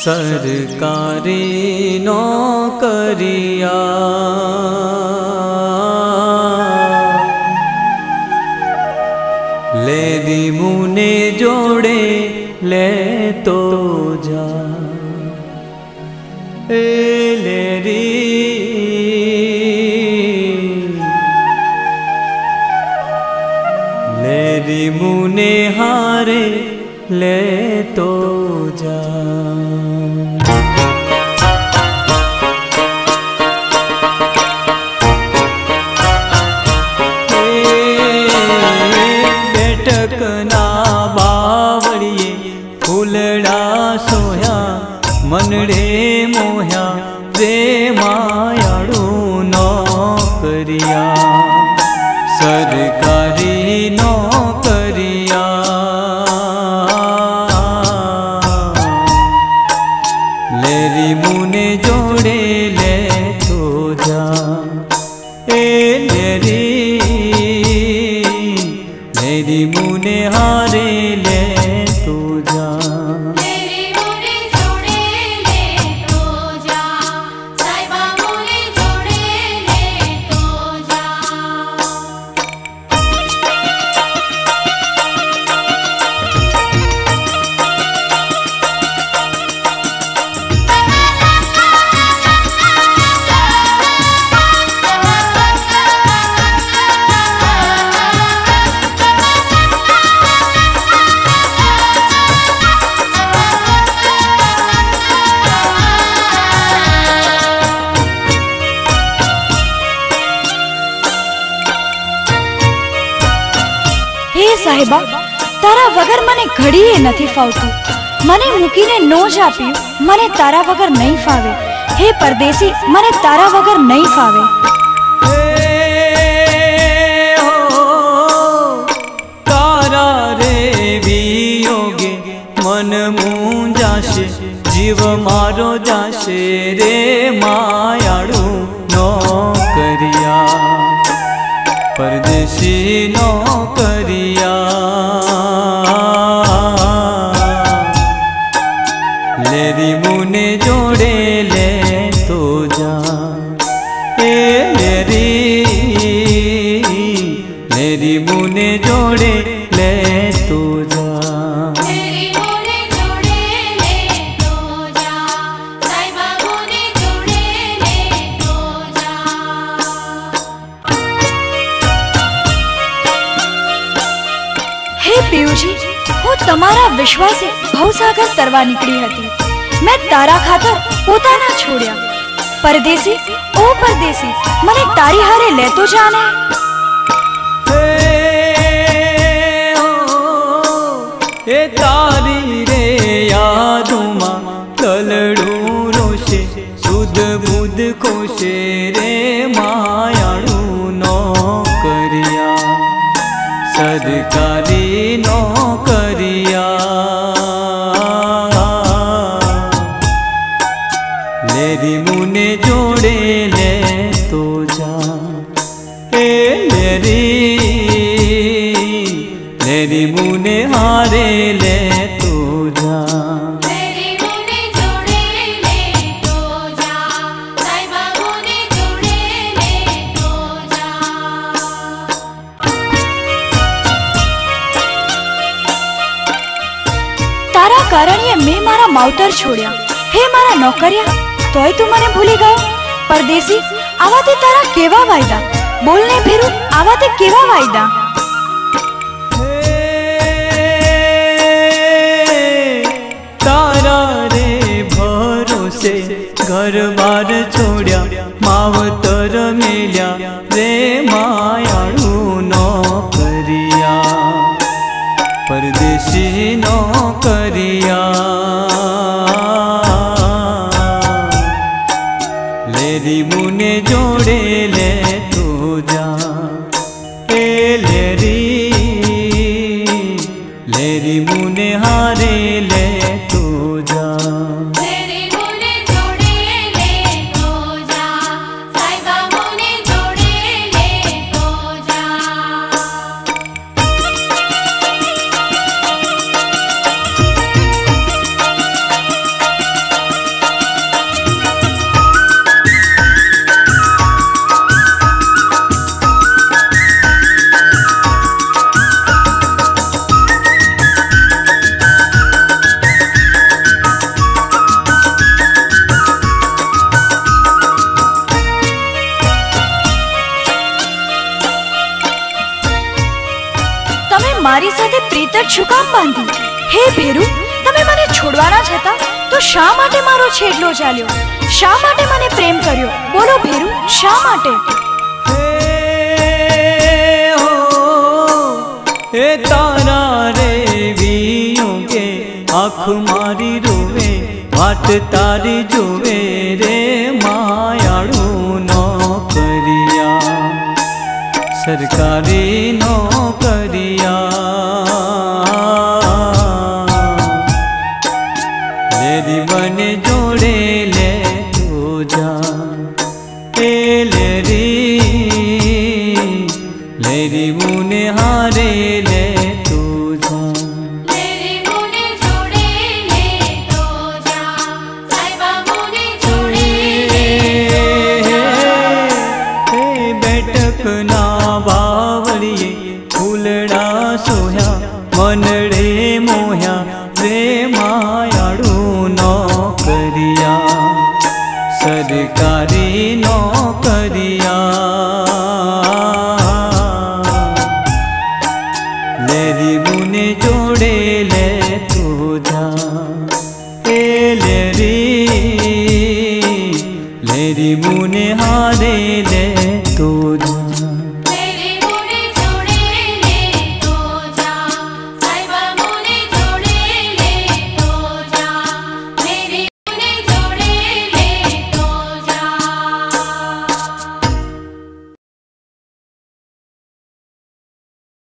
सरकारी नौकरिया ले दी मुने जोड़े ले तो जा ले री मुने हारे ले तो जा बेटक ना बावड़िए फूलड़ा सोया मनड़े मोया रे मायाड़ू नौकरिया सरकारी नौकरिया लेरी मुने जोड़े ले तो जा लेरी मुने हारे ले तो जा साहेबा तारा वगर मने घड़ीए नथी फावतुं मने मूकीने नो ज आप्युं मने तारा वगर नहीं फावे हे परदेसी मने तारा वगर नहीं फावे तारा रे वियोगे मन मूंजाशे जीव मारो जाशे रे मायाड़ू नौकरिया परदेसी नौकरिया लेरी मुने जोड़े ले तो जा लेरी मुने जोड़े ले तो जा पीयूजी हूँ तमारा विश्वासे भवसागर तरवा निकली हती मैं तारा खातर पोताना छोड़्या परदेसी ओ परदेसी मने तारी हारे ले तो जाने ए तारी रे यादों मा तलड़ू रोशे सुध बुध खोशे रे मायाड़ू नौकरिया सरकारी नौकरिया लेरी मुने जोड़े ले तो जा लेरी मुने हारे ले तो जा कारण मैं मारा मावतर छोड़या हे मारा नौकरिया तोय तू मने भूली गयो परदेसी आवा ते तारा केवा वायदा बोलने फिरू आवा ते केवा वायदा तारा रे भरोसे घर बार छोड़या मावतर मेल्या रे मायाड़ू नौकरिया परदेसी नौकरिया लेरी मुने जोड़े ले तो जा लेरी मुने हारे ले तो जा મારી સાથે પ્રીત જ શું કામ બાંધી? હે ભેરુ, તમે મને છોડવાના જ હતા તો શા માટે મારો છેડલો ચાલ્યો? શા માટે મને પ્રેમ કર્યો? બોલો ભેરુ, શા માટે? हे तारा रे वियों के आँख मारी रोवे, वाट तारी जोवे रे मायाड़ू नौकरिया, सरकारी नौकरिया। लेरी बने जोड़े ले तू जा, लेरी लेरी मुने हारे ले तू जा, लेरी मुने जोड़े ले तो जा, साहिबा मुने जोड़े ले हे बैठक ना बावड़िए फूलड़ा सोया, मनड़े मोया रे मायाड़ू नौकरिया, सरकारी नौकरिया। लेरी मुने जोड़े ले तू जा, लेरी लेरी मुने हारे ले तू जा।